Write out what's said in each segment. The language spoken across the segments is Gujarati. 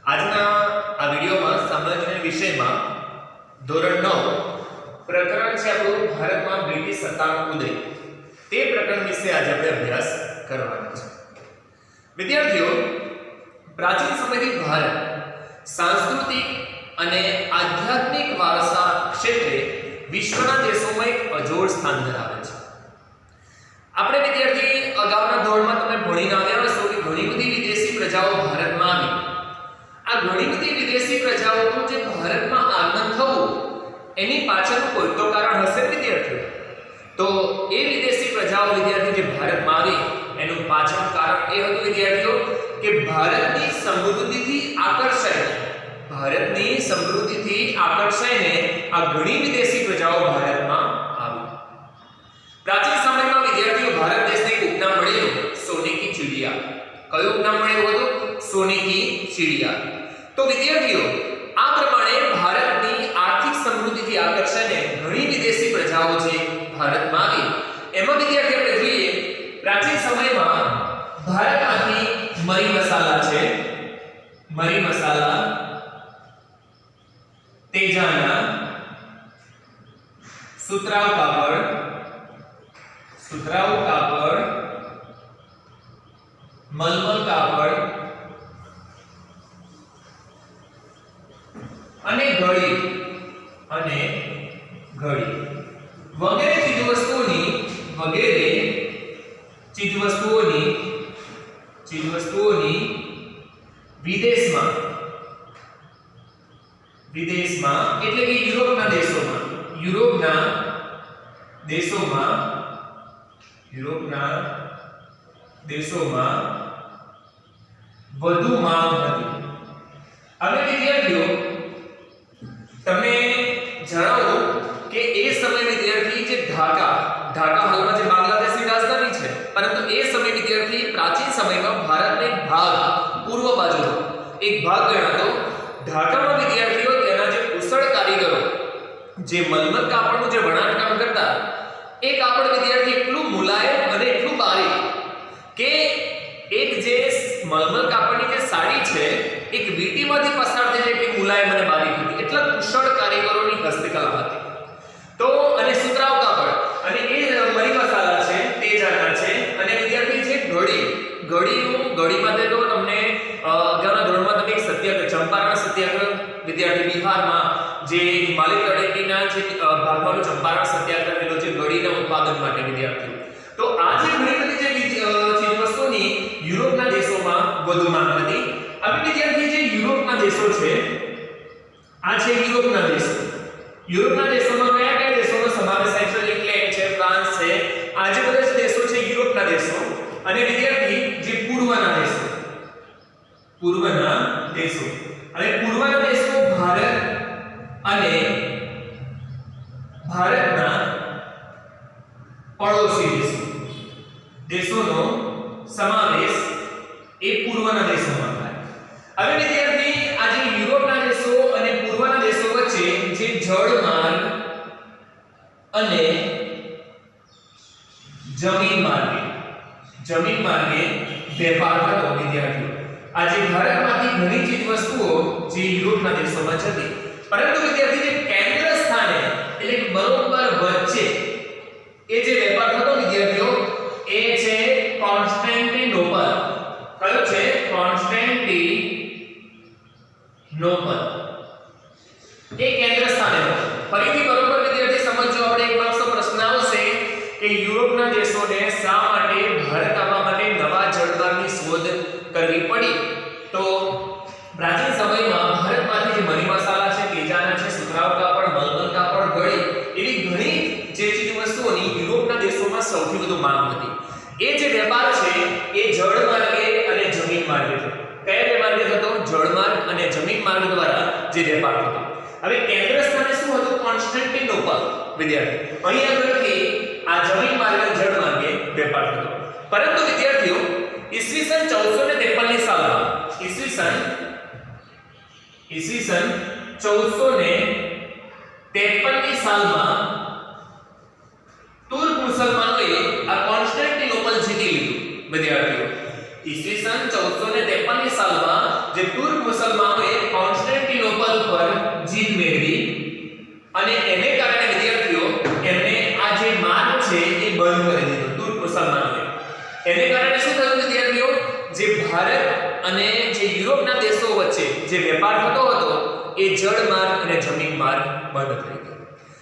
આજના આ વિડિયોમાં સામાન્ય વિષયમાં ધોરણ 9 પ્રકરણ છે આપણું ભારતમાં બ્રિટિશ સત્તાનો ઉદય તે પ્રકરણ વિશે આજે આપણે અભ્યાસ કરવાનો છે। વિદ્યાર્થીઓ, પ્રાચીન સમયથી ભારત સાંસ્કૃતિક અને આધ્યાત્મિક વારસા ક્ષેત્રે વિશ્વના દેશોમાં એક અજોડ સ્થાન ધરાવે છે। આપણે વિદ્યાર્થી અગાઉના ધોરણમાં તમે ભણીને આવ્યા હશો કે ઘણી બધી વિદેશી પ્રજાઓ ભારતમાં આવી। આ ઘણી બધી વિદેશી પ્રજાઓનું જે ભારતમાં આગમન થવું એની પાછળનું કોઈ તો કારણ હશે વિદ્યાર્થીઓ। તો એ વિદેશી પ્રજાઓ વિદ્યાર્થી જે ભારતમાં આવી એનું પાછળનું કારણ એ હતું વિદ્યાર્થીઓ કે ભારતની સમૃદ્ધિથી આકર્ષાઈને આ ઘણી વિદેશી પ્રજાઓ ભારતમાં આવી। પ્રાચીન સમયમાં વિદ્યાર્થીઓ ભારત દેશને એક ઉપનામ મળ્યું સોને કી ચિડિયા। કયું ઉપનામ મળ્યું હતું? સોને કી ચિડિયા। તો વિદ્યાર્થીઓ, આ પ્રમાણે ભારતની આર્થિક સમૃદ્ધિથી આકર્ષાઈને ઘણી વિદેશી પ્રજાઓ જે ભારતમાં આવી એમાં વિદ્યાર્થી આપણે જોઈએ પ્રાચીન સમયમાં ભારતમાંથી મરી મસાલા છે, મરી મસાલા, તેજાના, સુતરાઉ કાપડ, મલમલ કાપડ અને ઘડી વગેરે ચીજવસ્તુઓની વિદેશમાં એટલે કે યુરોપના દેશોમાં વધુ માંગ હતી। હવે વિદ્યાર્થીઓ તમે જણાવો કે એ સમય વિદ્યાર્થી જે ઢાકા હાલમાં જે બાંગ્લાદેશની રાજધાની છે, પરંતુ એ સમય વિદ્યાર્થી પ્રાચીન સમયમાં ભારતનો એક ભાગ પૂર્વ બાજુનો એક ભાગ ગણાતો। ઢાકામાં વિદ્યાર્થીઓ તેના જે કુશળ કારીગરો જે મલમલ કાપડનું જે વણાટ કામ કરતા, એ કાપડ વિદ્યાર્થી એટલું મુલાયમ અને એટલું બારીક કે એક જે મલમલ કાપડની જે સાડી છે એક વીંટીમાંથી પસાર થઈ એટલી મુલાયમ અને બારીક હતી। એટલા કુશળ કારીગરોની હસ્તકલા હતી। તો અને સુતરાઉ કાપડ અને એ મરી મસાલા છે, તેજાના છે અને વિદ્યાર્થી છે ઘડી માટે તો તમને અગાઉના ધોરણમાં તમે એક સત્યાગ્રહ ચંપારણ સત્યાગ્રહ વિદ્યાર્થી બિહારમાં જે હિમાલય તળેટીના જે ભાગમાં ચંપારણ સત્યાગ્રહ થયેલો છે ઘડીના ઉત્પાદન માટે વિદ્યાર્થીઓ। તો આ જે ઘણી બધી જે ચીજવસ્તુઓની યુરોપના દેશોમાં વધુ માંગ હતી। હવે વિદ્યાર્થી જે યુરોપના દેશો છે, આ છે યુરોપના દેશોમાં કયા દેશોનો સમાવેશ થાય છે? ઇંગ્લેન્ડ છે, ફ્રાન્સ છે, આ જે બધા દેશો છે યુરોપના દેશો અને વિદ્યાર્થી જે પૂર્વના દેશો અને પૂર્વના દેશો ભારત અને ભારતના પડોશી દેશોનો સમાવેશ એ પૂર્વના દેશોમાં થાય। હવે વિદ્યાર્થી આ જે યુરોપના દેશો અને પૂર્વના દેશો વચ્ચે જે જળમાર્ગ અને જમીન માર્ગે વેપાર થતો વિદ્યાર્થીઓ। આજે ભારતમાંથી ઘણી ચીજ વસ્તુઓ જે યુરોપના દેશોમાં જતી, પરંતુ વિદ્યાર્થી જે કેન્દ્ર સ્થાને એટલે કે બરોબર વચ્ચે એ જે વેપાર થતો વિદ્યાર્થીઓ એ છે કોન્સ્ટેન્ટિનોપલ। કયો છે? કોન્સ્ટેન્ટિનોપલ એ કેન્દ્ર સ્થાને હતો। ફરીથી બરોબર વિદ્યાર્થી સમજો, આપણે એક માર્ક્સનો પ્રશ્ન આવશે કે યુરોપના દેશોને શા માટે ભારત આવવા માટે નવા જળમાર્ગની શોધ કરવી પડી? તો પ્રાચીન સમયમાં ભારતમાંથી જે મરી મસાલા છે, તેજાના છે, સુતરાઉ કાપડ, મલમલ કાપડ, ઘડી એવી ઘણી જે ચીજ વસ્તુઓની યુરોપના દેશોમાં સૌથી વધુ માંગ હતી। એ જે વેપાર છે એ જળ માર્ગે અને જમીન માર્ગે થતો। કયા બે માર્ગે થતો? જળમાર્ગ અને જમીન માર્ગ દ્વારા જે વેપાર થતો। હવે કેન્દ્ર સ્થાને શું હતું? કોન્સ્ટેન્ટિનોપલ વિદ્યાર્થી। અહીં આગળથી આ જમીન માર્ગ અને જળ માર્ગે વેપાર થતો। પરંતુ વિદ્યાર્થીઓ ઈસવીસન 1453 ની સાલમાં ઈસવીસન 1453 ની સાલમાં તુર્ક મુસલમાનોએ આ કોન્સ્ટેન્ટિનોપલ જીતી લીધું વિદ્યાર્થીઓ। ઈસવીસન 1453 ની સાલમાં જે તુર્ક મુસલમાનોએ ભારત અને જે યુરોપના દેશો વચ્ચે જે વેપાર થતો હતો એ જળ માર્ગ અને જમીન માર્ગ બંધ થઈ ગયો.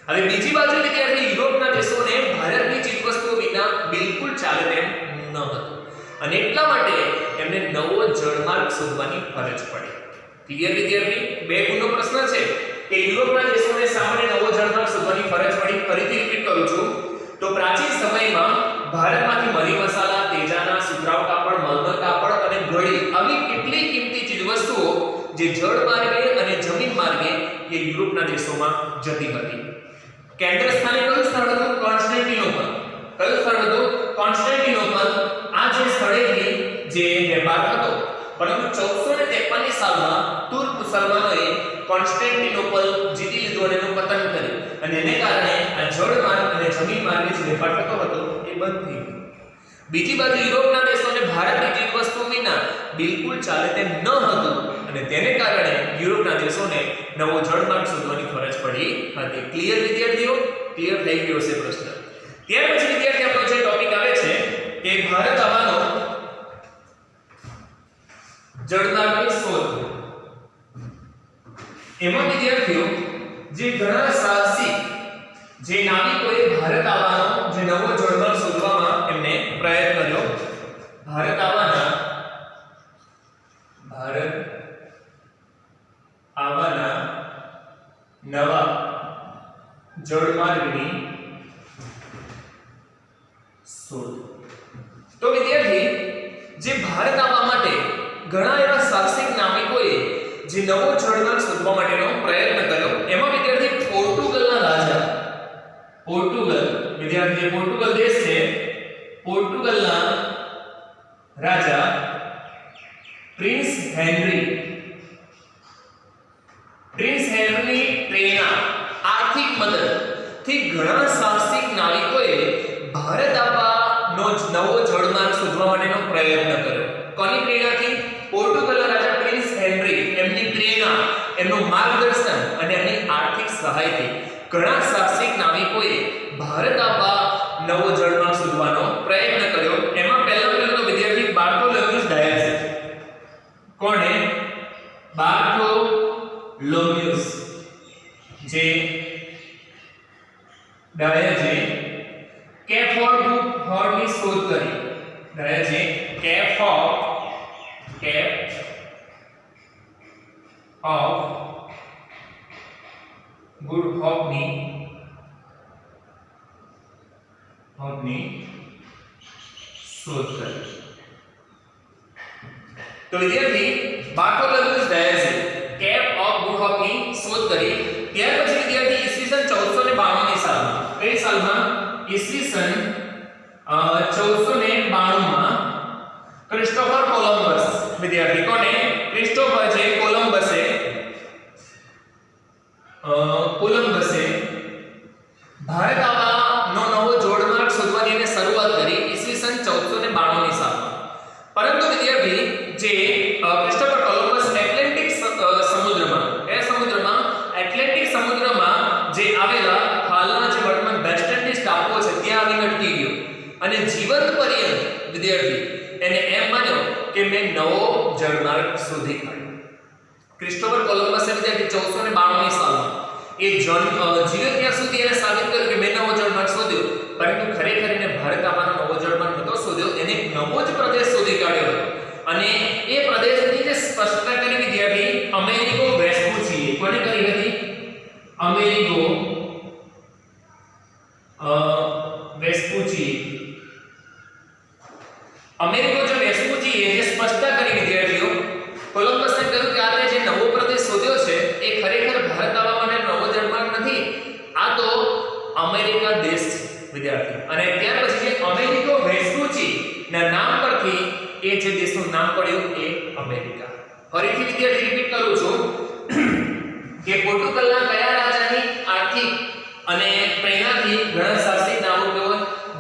હવે બીજી બાજુ વિદ્યાર્થી યુરોપના દેશોને ભારતની ચીજવસ્તુઓ વિના બિલકુલ ચાલે તેમ ન હતું અને એટલા માટે એમને નવો જળમાર્ગ શોધવાની ફરજ પડી. ક્લિયર વિદ્યાર્થી? બે ગુણનો પ્રશ્ન છે કે યુરોપના દેશોને શા માટે નવો જળમાર્ગ શોધવાની ફરજ પડી. ફરીથી રિપીટ કરું છું તો પ્રાચીન સમયમાં ભારતમાંથી મરી મસાલા, તેજાના, સુતરાઉ કાપડ, મલમલ કાપડ અને ઘડી આવી કેટલી કિંમતી ચીજવસ્તુઓ જે જળ માર્ગે અને જમીન માર્ગે એ યુરોપના દેશોમાં જતી હતી. કેન્દ્ર સ્થાને કયું સ્થળ હતું? કોન્સ્ટેન્ટિનોપલ. કયું સ્થળ હતું? કોન્સ્ટેન્ટિનોપલ. આ જે સ્થળેથી જે વેપાર હતો, પરંતુ 1453 ની સાલમાં તુર્ક મુસલમાનોએ કોન્સ્ટેન્ટિનોપલ જીતી લીધું અને એનું પતન કર્યું અને એને કારણે આ જળ માર્ગ અને જમીન માર્ગે જે વેપાર થતો હતો એ બંધ થઈ ગયો. બીજી બાજુ યુરોપના દેશોને ભારતની ચીજવસ્તુઓ વિના બિલકુલ ચાલે તેમ ન હતું અને તેને કારણે યુરોપના દેશોને નવો જળમાર્ગ શોધવાની ફરજ પડી હતી. ક્લિયર વિદ્યાર્થીઓ? ક્લિયર થઈ ગયો છે પ્રશ્ન. ત્યાર પછી વિદ્યાર્થી આપણો જે ટોપિક આવે છે કે ભારત આવવાનો જળમાર્ગની શોધ. એમાં વિદ્યાર્થીઓ જે ઘણા સાહસિક જે નાવિકોએ ભારત આવવાનો જે નવો જળમાર્ગ શોધવામાં એમને પ્રયત્ન કર્યો. ભારત આવવાના નવા જળમાર્ગની શોધ. તો વિદ્યાર્થી જે ભારત આવવા માટે ઘણા એવા સાહસિક નાવિકોએ જે નવો જળમાર્ગ શોધવા માટેનો પ્રયત્ન કર્યો. એમાં વિદ્યાર્થી પોર્ટુગલના રાજા, વિદ્યાર્થી જે પોર્ટુગલ દેશ છે, પોર્ટુગલના રાજા પ્રિન્સ હેનરીની પ્રેરણા, આર્થિક મદદથી ઘણા સાહસિક નાવિકોએ ભારત આવવાનો નવો જળમાર્ગ શોધવા માટેનો પ્રયત્ન કર્યો. કોની પ્રેરણાથી? પોર્ટુગલના રાજા પ્રિન્સ હેનરી, એમની પ્રેરણા, એમનું માર્ગદર્શન અને એમની આર્થિક સહાયથી ઘણા સાહસિક નાવિકોએ ભારત આવવા નવો જળમાર્ગ શોધવાનો પ્રયત્ન કર્યો. એમાં પહેલો તો વિદ્યાર્થી બાર્થોલોમ્યુસ ડાયસ. કોણે? બાર્થોલોમ્યુસ જે ડાયસે કેપ હોર્નની શોધ કરી. ડાયસે કેપ ઓફ ગુડ હોપની શોધ કરી. તો વિદ્યાર્થી બાર્થોલોમ્યુસ ડાયસે કેપ ઓફ ગુડ હોપની શોધ કરી. ત્યાર પછી વિદ્યાર્થી ઈસવીસન 1492 ની સાલમાં, કઈ સાલમાં? ઈસવીસન 1492 માં ક્રિસ્ટોફર કોલંબસ, વિદ્યાર્થી કોને? ક્રિસ્ટોફર જે કોલંબસે ભારત આવવાનો નવો જળમાર્ગ શોધવાની એને શરૂઆત કરી ઈસવીસન 1492 ની સાલમાં. પરંતુ વિદ્યાર્થી જે ક્રિસ્ટોફર કોલંબસ એટલાન્ટિક સમુદ્રમાં જે આવેલા હાલના જે વર્તમાન વેસ્ટ ઇન્ડિઝ ટાપુઓ છે ત્યાં આવીને અટકી ગયો અને જીવંત પર્યંત વિદ્યાર્થી એને એમ માન્યો કે મેં નવો જળમાર્ગ શોધી કાઢ્યો. ક્રિસ્ટોફર કોલંબસે વિદ્યાર્થી 1492 ની સાલમાં એ જીવ્યો ત્યાં સુધી એને સાબિત કર્યું કે મેં નવો જળમાર્ગ શોધ્યો, પરંતુ ખરેખર એને ભારત આવવાનો નવો જળમાર્ગ નહોતો શોધ્યો, એને નવો જ પ્રદેશ શોધી કાઢ્યો હતો અને એ પ્રદેશની જે સ્પષ્ટતા કરી વિદ્યાર્થી અમેરિકો વેસ્પુચીએ. કોને કરી હતી? અમેરિકો વેસ્પુચી. અમેરિકો જે વેસ્પુચીએ જે સ્પષ્ટતા કરી વિદ્યાર્થીઓ, કોલંબસને કહ્યું કે આપણે જે નવો પ્રદેશ શોધ્યો છે એ ખરેખર ભારત આવવા માટે નવો જળમાર્ગ નથી, આ તો અમેરિકા દેશ છે વિદ્યાર્થી. અને ત્યાર પછી જે અમેરિકો વેસ્પુચી ના નામ પરથી એ જે દેશનું નામ પડ્યું એ અમેરિકા. ફરીથી વિદ્યાર્થી રિપીટ કરું છું કે પોર્ટુગલના કયા રાજાની આર્થિક અને પ્રેરણાથી ઘણા સાહસિક નાવિકો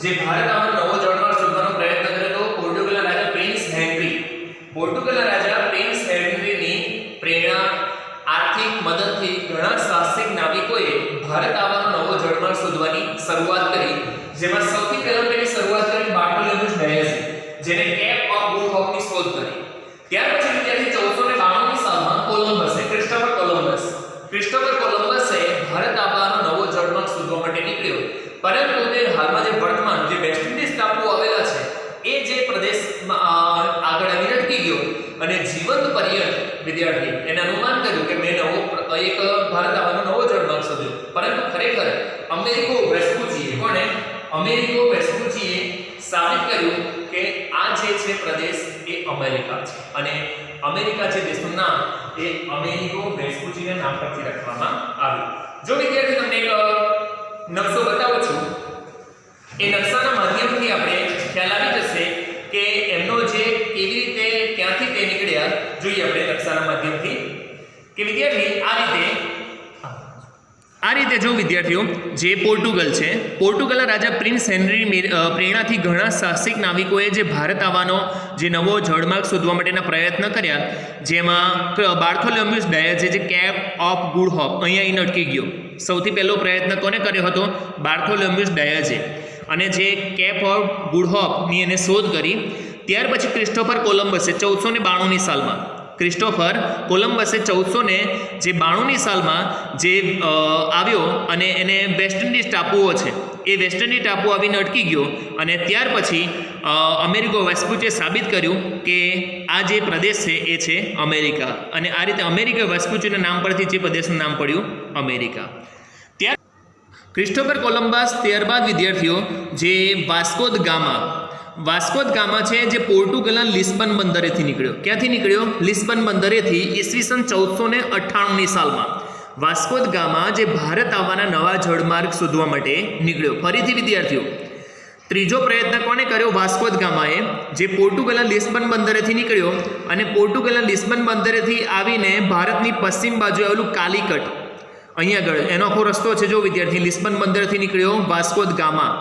જે ભારત આવવાનો નવો જળમાર્ગ શોધવાનો પ્રયત્ન કર્યો હતો? પોર્ટુગલના રાજા પ્રિન્સ હેનરી. પોર્ટુગલના રાજા પ્રિન્સ હેનરીની પ્રેરણા, આર્થિક મદદથી ઘણા સાહસિક નાવિકોએ ભારત આવવાનો નવો જળમાર્ગ શોધવાની શરૂઆત કરી, જેમાં સૌથી પહેલા તેની શરૂઆત કરી બાર્થોલોમ્યુસ ડાયસે, જેને કેપ ઓફ ગુડ હોપની શોધ કરી. ત્યાર પછી વિદ્યાર્થી 1492 ની સાલમાં ક્રિસ્ટોફર કોલંબસે ભારત આવવાનો નવો જળમાર્ગ શોધવા માટે નીકળ્યો, પરંતુ તે હાલમાં જે વર્તમાન જે વેસ્ટ ઇન્ડિઝ ટાપુઓ આવેલા છે એ જે પ્રદેશમાં આગળ આવીને અટકી ગયો અને જીવંત પર્યટ વિદ્યાર્થી એને અનુમાન કર્યું કે મેં એક ભારત આવવાનો નવો જળમાર્ગ શોધ્યો, પરંતુ ખરેખર અમેરિકો વેસ્પુચીએ સાબિત કર્યું કે આ જે છે પ્રદેશ એ અમેરિકા છે અને અમેરિકા જે દેશનું નામ એ અમેરિકો વેસ્પુચીના નામ પરથી રાખવામાં આવ્યું. જો વિદ્યાર્થી તમને એક નકશો બતાવું છું, એ નકશાના માધ્યમથી આપણે ખ્યાલ આવી જશે કે એમનો જે કેવી રીતે ક્યાંથી તે નીકળ્યા. જોઈએ આપણે નકશાના માધ્યમથી કે વિદ્યાર્થી આ રીતે જો વિદ્યાર્થીઓ જે પોર્ટુગલ છે, પોર્ટુગલના રાજા પ્રિન્સ હેનરી પ્રેરણાથી ઘણા સાહસિક નાવિકોએ જે ભારત આવવાનો જે નવો જળમાર્ગ શોધવા માટેના પ્રયત્ન કર્યા, જેમાં બાર્થોલોમ્યુસ ડાયઝે જે કેપ ઓફ ગુડ હોપ અહીંયા આવીને અટકી ગયો. સૌથી પહેલો પ્રયત્ન કોને કર્યો હતો? બાર્થોલોમ્યુસ ડાયઝે, અને જે કેપ ઓફ ગુડ હોપની એને શોધ કરી. ત્યાર પછી ક્રિસ્ટોફર કોલંબસે 1492ની સાલમાં ક્રિસ્ટોફર કોલંબસે 1492ની સાલમાં જે આવ્યો અને એને વેસ્ટ ઇન્ડિઝ ટાપુઓ છે એ વેસ્ટ ઇન્ડિઝ ટાપુ આવીને અટકી ગયો અને ત્યાર પછી અમેરિકો વેસ્પુચીએ સાબિત કર્યું કે આ જે પ્રદેશ છે એ છે અમેરિકા, અને આ રીતે અમેરિકા વેસ્પુચીના નામ પરથી જે પ્રદેશનું નામ પડ્યું અમેરિકા. ત્યાર ક્રિસ્ટોફર કોલંબસ ત્યારબાદ વિદ્યાર્થીઓ જે વાસ્કો દ ગામા છે જે પોર્ટુગલના લિસ્બન બંદરેથી નીકળ્યો. ક્યાંથી નીકળ્યો? લિસ્બન બંદરેથી ઈસવીસન 1498ની સાલમાં વાસ્કો દ ગામા જે ભારત આવવાના નવા જળમાર્ગ શોધવા માટે નીકળ્યો. ફરીથી વિદ્યાર્થીઓ ત્રીજો પ્રયત્ન કોને કર્યો? વાસ્કો દ ગામાએ, જે પોર્ટુગલના લિસ્બન બંદરેથી નીકળ્યો અને પોર્ટુગલના લિસ્બન બંદરેથી આવીને ભારતની પશ્ચિમ બાજુ આવેલું કાલિકટ અહીંયા આગળ એનો આખો રસ્તો છે. જો વિદ્યાર્થી લિસ્બન બંદરથી નીકળ્યો વાસ્કો દ ગામા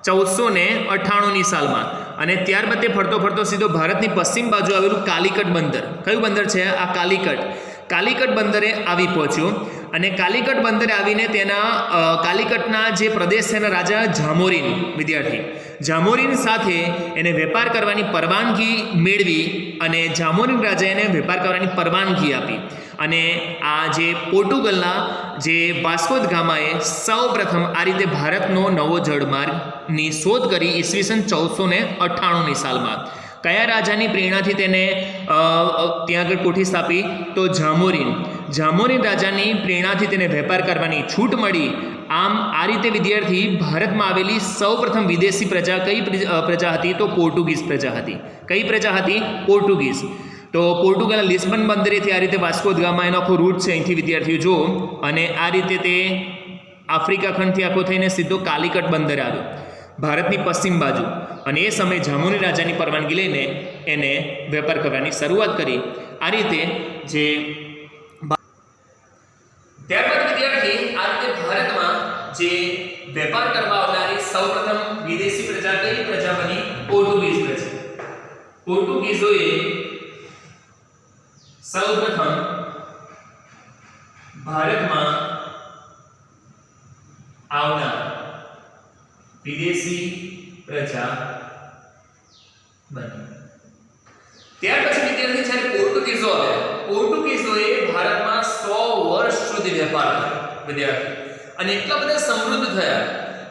1498ની સાલમાં, અને ત્યારબાદ તે ફરતો સીધો ભારતની પશ્ચિમ બાજુ આવેલું કાલિકટ બંદર. કયું બંદર છે આ? કાલિકટ બંદરે આવી પહોંચ્યો અને કાલિકટ બંદરે આવીને તેના કાલિકટના જે પ્રદેશ છે એના રાજા જામોરીન સાથે એને વેપાર કરવાની પરવાનગી મેળવી અને જામોરીન રાજાએ એને વેપાર કરવાની પરવાનગી આપી. અને આ જે પોર્ટુગલના જે વાસ્કો દ ગામાએ સૌપ્રથમ આ રીતે ભારતનો નવો જળમાર્ગની શોધ કરી ઈસવીસન 1498ની સાલમાં. કયા રાજાની પ્રેરણાથી તેને ત્યાં આગળ કોઠી સ્થાપી? તો જામોરીન રાજાની પ્રેરણાથી તેને વેપાર કરવાની છૂટ મળી. આમ આ રીતે વિદ્યાર્થી ભારતમાં આવેલી સૌપ્રથમ વિદેશી પ્રજા કઈ પ્રજા હતી? તો પોર્ટુગીઝ પ્રજા હતી. કઈ પ્રજા હતી? પોર્ટુગીઝ. તો પોર્ટુગલના લિસ્બન બંદરેથી આ રીતે વાસ્કો દ ગામા એનો આખો રૂટ છે અહીંથી વિદ્યાર્થીઓ જુઓ, અને આ રીતે તે આફ્રિકા ખંડથી આખો થઈને સીધો કાલિકટ બંદરે આવ્યો ભારતની પશ્ચિમ બાજુ, અને એ સમયે જામોરી રાજાની પરવાનગી લઈને એને વેપાર કરવાની શરૂઆત કરી. આ રીતે જે ત્યારબાદ વિદ્યાર્થી આ રીતે ભારતમાં જે વેપાર કરવા આવનારી સૌપ્રથમ વિદેશી પ્રજા કઈ પ્રજા બની? પોર્ટુગીઝ પ્રજા. પોર્ટુગીઝોએ સૌપ્રથમ ભારતમાં આવનાર વિદેશી પ્રજા બની. ત્યાર પછી વિદ્યાર્થી જ્યારે પોર્ટુગીઝો આવ્યા, પોર્ટુગીઝોએ ભારતમાં 100 વર્ષ સુધી વેપાર કર્યો વિદ્યાર્થી, અને એટલા બધા સમૃદ્ધ થયા.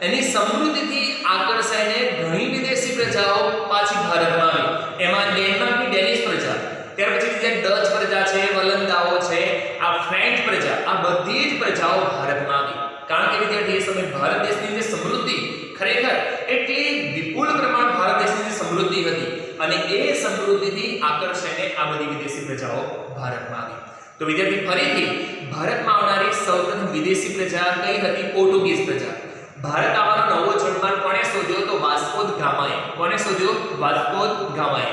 એની સમૃદ્ધિથી આકર્ષાઈને ઘણી વિદેશી પ્રજાઓ પાછી ભારતમાં આવી. એમાં ડેનમાર્કની ડેનિશ પ્રજા, ત્યાર પછી જે ડચ પ્રજા છે, વલંદાઓ છે, આ ફ્રેન્ચ પ્રજા, આ બધી જ પ્રજાઓ ભારતમાં આવી. કારણ કે વિદ્યાર્થી એ સમયે ભારત દેશની જે સમૃદ્ધિ ખરેખર એટલી વિપુલ પ્રમાણ ભારત દેશની જે સમૃદ્ધિ હતી, અને એ સમૃદ્ધિથી આકર્ષાઈને આ બધી વિદેશી પ્રજાઓ ભારતમાં આવી. તો વિદ્યાર્થી ફરીથી ભારતમાં આવનારી સૌપ્રથમ વિદેશી પ્રજા કઈ હતી? પોર્ટુગીઝ પ્રજા. ભારત આવવાનો નવો જળમાર્ગ કોણે શોધ્યો? તો વાસ્કો દ ગામાએ. કોણે શોધ્યો? Vasco da ગામાએ.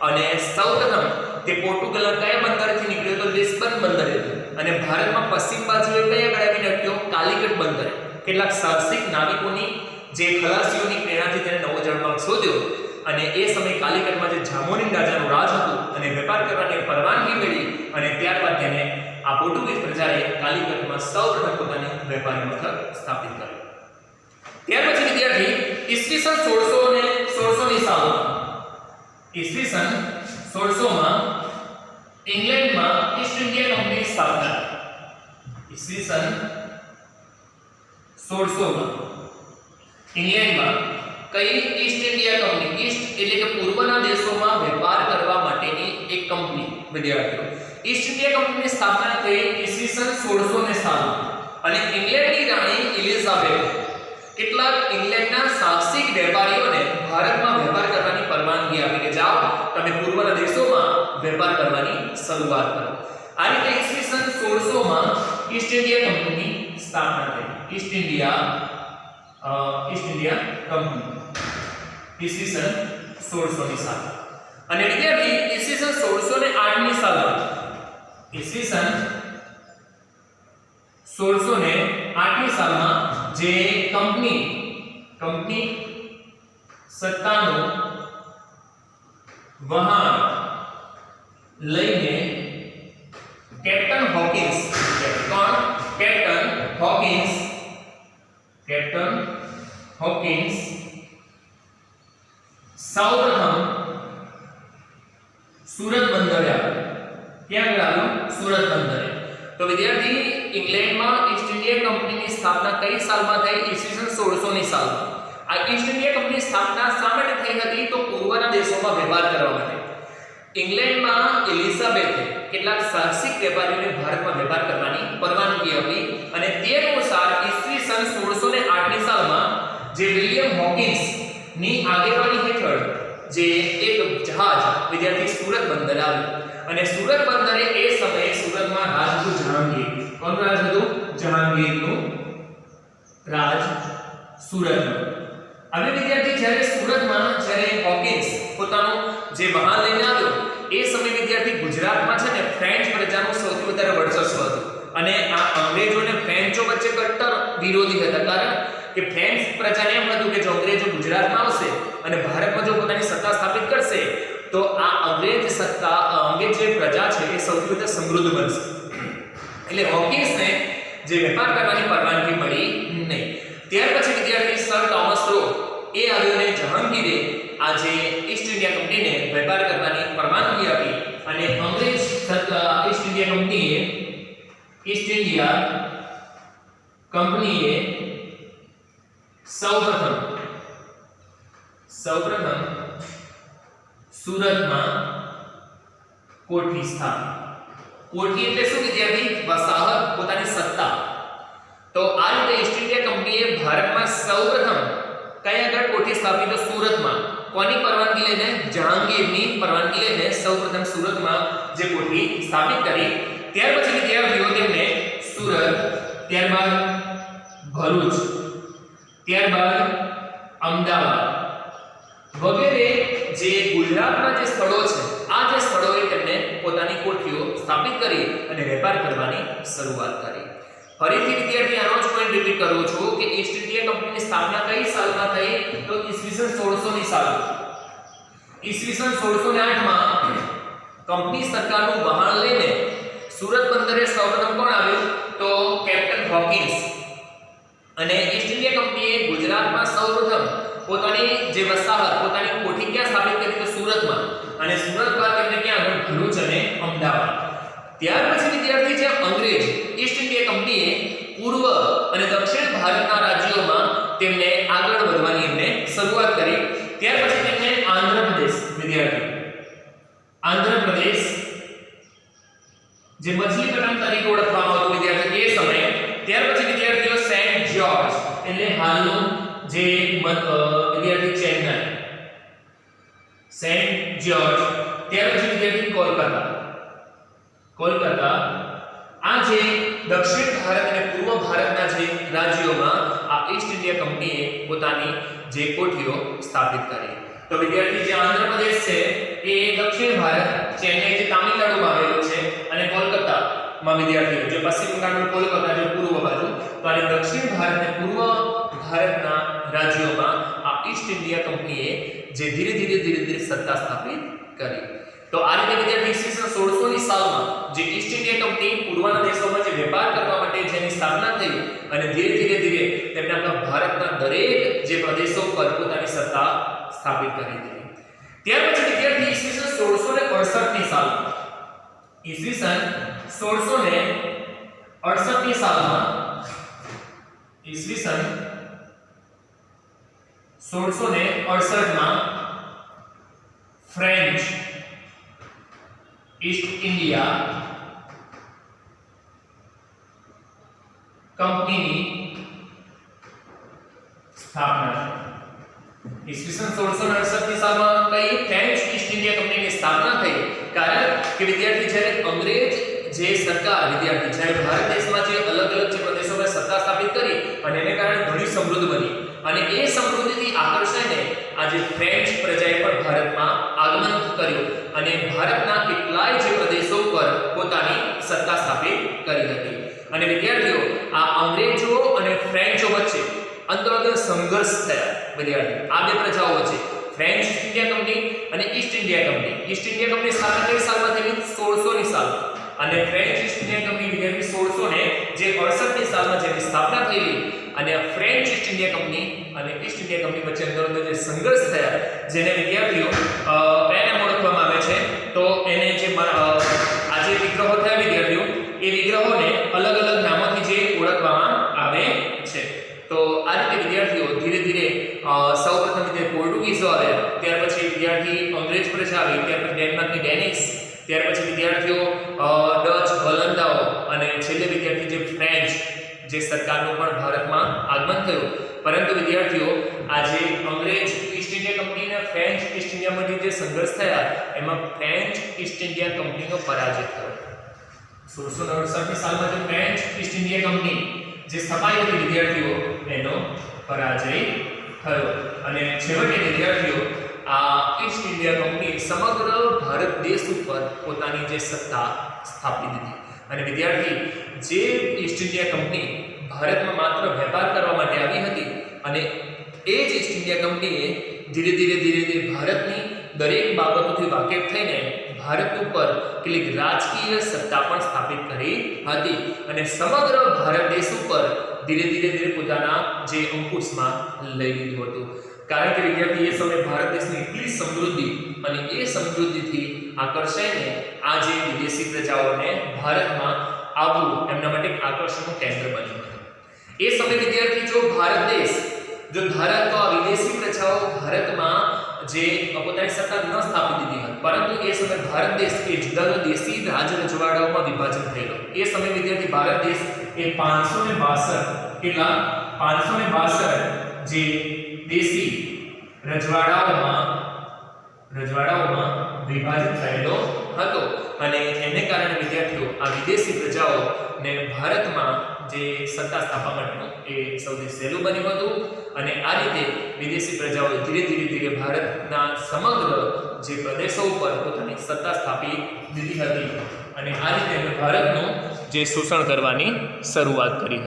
અને સૌપ્રથમ તે પોર્ટુગલના કયા બંદરેથી નીકળ્યો? તો લિસ્બન બંદરેથી. અને ભારતમાં પશ્ચિમ બાજુએ કયા આગળ આવીને અટક્યો? કાલિકટ બંદરે. કેટલાક સાહસિક નાવિકોની જે ખલાસીઓની પ્રેરણાથી તેને નવો જળમાર્ગ શોધ્યો, અને એ સમયે કાલિકટમાં જે જામોરીન રાજાનું રાજ હતું અને વેપાર કરવાની પરવાનગી મળી, અને ત્યારબાદ તેને આ પોર્ટુગીઝ પ્રજાએ કાલિકટમાં સૌપ્રથમ પોતાની વેપારી મથક સ્થાપિત કર્યું. ત્યાર પછી વિદ્યાર્થી ઈસવીસન 1616ની સાલમાં ઈસવીસન 1600માં इंग्लैंडમાં ઈસ્ટ ઇન્ડિયા કંપની સ્થાપના ઈસવીસન 1600 इंग्लैंडમાં કઈ ઈસ્ટ ઇન્ડિયા કંપની ઈસ્ટ એટલે કે પૂર્વના દેશોમાં વેપાર કરવા માટેની એક કંપની વિદ્યાર્થીઓ ઈસ્ટ ઇન્ડિયા કંપનીની સ્થાપના થઈ ઈસવીસન 1600 ને સાલમાં અને ઇંગ્લેન્ડની રાણી એલિઝાબેથ કેટલાક ઇંગ્લેન્ડના સાહસિક વેપારીઓને ભારતમાં વેપાર કરવાની પરવાનગી આપી કે જાઓ તમે પૂર્વના દેશોમાં વેપાર કરવાની શરૂઆત કરો આ રીતે ઈસવીસન 1600 માં ઈસ્ટ ઇન્ડિયા કંપનીની સ્થાપના થઈ ઈસ્ટ ઇન્ડિયા કંપની ઈસવીસન 1600 ની સાલ અને વિદ્યાર્થી ઈસવીસન 1608 ની સાલમાં ઈસવીસન 1608 ની સાલમાં જે કંપની સત્તાનું વહાણ લઈને કેપ્ટન હોકિન્સ સૌપ્રથમ સુરત બંદરે આવ્યો ક્યાં આવ્યો સુરત બંદરે તો વિદ્યાર્થી ઇંગ્લેન્ડમાં ઈસ્ટ ઇન્ડિયા કંપનીની સ્થાપના કઈ સાલમાં થઈ ઈસવીસન 1600 ની સાલમાં આ ઈસ્ટ ઇન્ડિયા કંપનીની સ્થાપના શા માટે થઈ હતી તો પૂર્વના દેશોમાં વેપાર કરવા માટે ઇંગ્લેન્ડમાં એલિઝાબેથે કેટલાક સાહસિક વેપારીઓને ભારતમાં વેપાર કરવાની પરવાનગી આપી અને તે અનુસાર ઈસવીસન 1608 ની સાલમાં જે વિલિયમ હોકિન્સ ની આગેવાની હેઠળ જે એક જહાજ વિદ્યાર્થી સુરત બંદરે આવ્યું અને સુરત બંદરે એ સમયે સુરતમાં રાજ હતું જહાંગીર કોણ રાજ હતું જહાંગીરનું રાજ સુરતમાં હવે વિદ્યાર્થી જ્યારે સુરતમાં જ્યારે હોકિન્સ પોતાનું જે વહાણ લઈને આવ્યો એ સમય વિદ્યાર્થી ગુજરાતમાં છે ને ફ્રેન્ચ પ્રજાનું સૌથી વધારે વર્ચસ્વ હતું અને આ અંગ્રેજો અને ફ્રેન્ચો વચ્ચે કટ્ટર વિરોધી હતા કારણ કે ફ્રેન્ચ પ્રજાને એમ હતું કે જો અંગ્રેજો ગુજરાતમાં આવશે અને ભારતમાં જો પોતાની સત્તા સ્થાપિત કરશે તો આ અંગ્રેજ જે પ્રજા છે એ સૌથી વધારે સમૃદ્ધ બનશે એટલે હોકિન્સને જે વેપાર કરવાની પરવાનગી મળી નહીં ત્યાર પછી વિદ્યાર્થી સર થોમસ રો એ આવ્યો ને જહાંગીરે આ જે ઈસ્ટ ઇન્ડિયા કંપનીને વેપાર કરવાની પરવાનગી આપી અને અંગ્રેજ ઈસ્ટ ઇન્ડિયા કંપનીએ સૌપ્રથમ સુરતમાં કોઠી સ્થાપી કોઠી એટલે શું વિદ્યાર્થી વસાહત પોતાની સત્તા તો આ રીતે ઈસ્ટ ઇન્ડિયા કંપનીએ ભારતમાં સૌપ્રથમ કયા આગળ કોઠી સ્થાપી તો સુરતમાં કોની પરવાનગી લઈને જહાંગીરની પરવાનગી લઈને સૌપ્રથમ સુરતમાં જે કોઠી સ્થાપિત કરી ત્યાર પછી વિદ્યાર્થીઓ તેમને સુરત ત્યારબાદ ભરૂચ ત્યારબાદ અમદાવાદ વગેરે જે ગુજરાતના જે સ્થળો છે આ જે સ્થળોએ તેમને પોતાની કોઠીઓ સ્થાપિત કરી અને વેપાર કરવાની શરૂઆત કરી ફરીથી વિદ્યાર્થી આનો જ પોઈન્ટ રિપીટ કરું છું કે ઈસ્ટ ઇન્ડિયા કંપનીની સ્થાપના કઈ સાલમાં થઈ તો ઈસવીસન 1600 ની સાલમાં ઈસવીસન 1608 માં કંપની સરકારનું વહાણ લઈને સુરત બંદરે સૌપ્રથમ કોણ આવ્યું તો કેપ્ટન હોકિન્સ અને ઈસ્ટ ઇન્ડિયા કંપનીએ ગુજરાતમાં સૌપ્રથમ પોતાની જે વસાહત પોતાની કોઠી ક્યાં સ્થાપિત કરી તો સુરતમાં અને સુરત બાદ તેમને ક્યાં આગળ ભરૂચ અને અમદાવાદ ત્યાર પછી વિદ્યાર્થી જે અંગ્રેજ ઈસ્ટ ઇન્ડિયા કંપનીએ પૂર્વ અને દક્ષિણ ભારતના રાજ્યોમાં તેમને આગળ વધવાની એમને શરૂઆત કરી ત્યાર પછી તેમને આંધ્રપ્રદેશ જે મછલીપટ્ટનમ તરીકે ઓળખવામાં આવતું વિદ્યાર્થી એ સમયે ત્યાર પછી વિદ્યાર્થીઓ સેન્ટ જ્યોર્જ એટલે હાલનું જે વિદ્યાર્થી ચેન્નઈ સેન્ટ જ્યોર્જ ત્યાર પછી વિદ્યાર્થી કોલકાતા આ જે દક્ષિણ ભારત અને પૂર્વ ભારતના જે રાજ્યોમાં આ ઈસ્ટ ઇન્ડિયા કંપનીએ પોતાની જે કોઠીઓ સ્થાપિત કરી તો વિદ્યાર્થી જે આંધ્રપ્રદેશ છે એ દક્ષિણ ભારત ચેન્નઈ જે તામિલનાડુમાં આવેલું છે અને કોલકાતામાં વિદ્યાર્થીઓ જે પશ્ચિમ બંગાળનું કોલકાતા જે પૂર્વ બાજુ તો આ દક્ષિણ ભારત અને પૂર્વ ભારતના રાજ્યોમાં આ ઈસ્ટ ઇન્ડિયા કંપનીએ જે ધીરે ધીરે સત્તા સ્થાપિત કરી તો આ રીતે વિદ્યાર્થી ઈસવીસન 1600 ની સાલમાં જે ઈસ્ટ ઇન્ડિયા કંપની પૂર્વના દેશોમાં જે વેપાર કરવા માટે જેની સ્થાપના થઈ અને ધીરે ધીરે તેમણે આપણા ભારતના દરેક જે પ્રદેશો પર પોતાની સત્તા સ્થાપિત કરી દીધી ત્યાર પછી વિદ્યાર્થી ઈસવીસન 1668 ની સાલમાં ઈસવીસન 1668 ની સાલમાં ઈસવીસન 1668 માં ફ્રેન્ચ ઈસ્ટ ઇન્ડિયા કંપનીની સ્થાપના ઈસવીસન 1668 ની સાલમાં કઈ ફ્રેન્ચ ઈસ્ટ ઇન્ડિયા કંપનીની સ્થાપના થઈ કારણ કે વિદ્યાર્થી જ્યારે અંગ્રેજ જે સરકાર વિદ્યાર્થી જ્યારે ભારત દેશમાં જે અલગ અલગ જે પ્રદેશોમાં સત્તા સ્થાપિત કરી અને એને કારણે ઘણી સમૃદ્ધ બની અને એ સમૃદ્ધિથી આકર્ષાઈને આજે ફ્રેન્ચ પ્રજાએ પણ ભારતમાં આગમન કર્યું અને ભારતના કેટલાય જે પ્રદેશો પર પોતાની સત્તા સ્થાપિત કરી હતી અને વિદ્યાર્થીઓ આ અંગ્રેજો અને ફ્રેન્ચો વચ્ચે અંતર સંઘર્ષ થયા વિદ્યાર્થી આ બે પ્રજાઓ વચ્ચે ફ્રેન્ચ ઈસ્ટ ઇન્ડિયા કંપની અને East India company East India company સ્થાપના કઈ સાલમાં થઈ 1600 ની સાલમાં અને ફ્રેન્ચ ઈસ્ટ ઇન્ડિયા કંપની વિદ્યાર્થી 1600 ને જે 68 ની સાલમાં જેની સ્થાપના થઈ અને ફ્રેન્ચ ઈસ્ટ ઇન્ડિયા કંપની અને ઈસ્ટ ઇન્ડિયા કંપની વચ્ચે અંદરો જે સંઘર્ષ થયા જેને વિદ્યાર્થીઓ કયા નામ ઓળખવામાં આવે છે તો એને જે આજે વિગ્રહો થયા વિદ્યાર્થીઓ એ વિગ્રહોને અલગ અલગ નામોથી જે ઓળખવામાં આવે છે તો આ રીતે વિદ્યાર્થીઓ ધીરે ધીરે સૌપ્રથમ રીતે પોર્ટુગીઝો આવ્યા ત્યાર પછી વિદ્યાર્થી અંગ્રેજ પ્રજા આવી ત્યાર પછી ડેનમાર્કની ડેનિશ ત્યાર પછી વિદ્યાર્થીઓ ડચ હોલંદાઓ અને છેલ્લે વિદ્યાર્થી જે ફ્રેન્ચ જે સરકારનું પણ ભારતમાં આગમન થયું પરંતુ વિદ્યાર્થીઓ આજે અંગ્રેજ ઈસ્ટ ઇન્ડિયા કંપની અને ફ્રેન્ચ ઈસ્ટ ઇન્ડિયામાંથી જે સંઘર્ષ થયા એમાં ફ્રેન્ચ ઈસ્ટ ઇન્ડિયા કંપનીનો પરાજય થયો 1669 ની સાલમાં જે ફ્રેન્ચ ઈસ્ટ ઇન્ડિયા કંપની જે સ્થપાઈ હતી વિદ્યાર્થીઓ એનો પરાજય થયો અને છેવટે વિદ્યાર્થીઓ આ ઈસ્ટ ઇન્ડિયા કંપની સમગ્ર ભારત દેશ ઉપર પોતાની જે સત્તા સ્થાપી દીધી અને વિદ્યાર્થી જે ઈસ્ટ ઇન્ડિયા કંપની ભારતમાં માત્ર વેપાર કરવા માટે આવી હતી અને એ જ ઈસ્ટ ઇન્ડિયા કંપનીએ ધીરે ધીરે ભારતની દરેક બાબતોથી વાકેફ થઈને ભારત ઉપર કેટલીક રાજકીય સત્તા પણ સ્થાપિત કરી હતી અને સમગ્ર ભારત દેશ ઉપર ધીરે ધીરે પોતાના જે અંકુશમાં લઈ લીધું હતું કારણ કે વિદ્યાર્થી એ સમયે ભારત દેશની એટલી સમૃદ્ધિ અને એ સમૃદ્ધિથી આકર્ષાઈને આ જે વિદેશી પ્રજાઓને ભારતમાં આવવું એમના માટે આકર્ષણનું કેન્દ્ર બન્યું હતું એ સમયે વિદ્યાર્થી જો ભારત દેશ જો ભારત તો આ વિદેશી પ્રજાઓ ભારતમાં જે પોતાની સત્તા ન સ્થાપી દીધી હતી પરંતુ એ સમયે ભારત દેશ એ જુદા જુદા દેશી રાજ રજવાડાઓમાં વિભાજન થયેલો એ સમયે વિદ્યાર્થી ભારત દેશ એ 562 કેટલા 562 જે દેશી રજવાડાઓમાં વિભાજિત થયેલો હતો અને એને કારણે વિદ્યાર્થીઓ આ વિદેશી પ્રજાઓને ભારતમાં જે સત્તા સ્થાપવા માટેનું એ સૌથી સહેલું બન્યું હતું અને આ રીતે વિદેશી પ્રજાઓએ ધીરે ધીરે ભારતના સમગ્ર જે પ્રદેશો ઉપર પોતાની સત્તા સ્થાપી દીધી હતી અને આ રીતે ભારતનું જે શોષણ કરવાની શરૂઆત કરી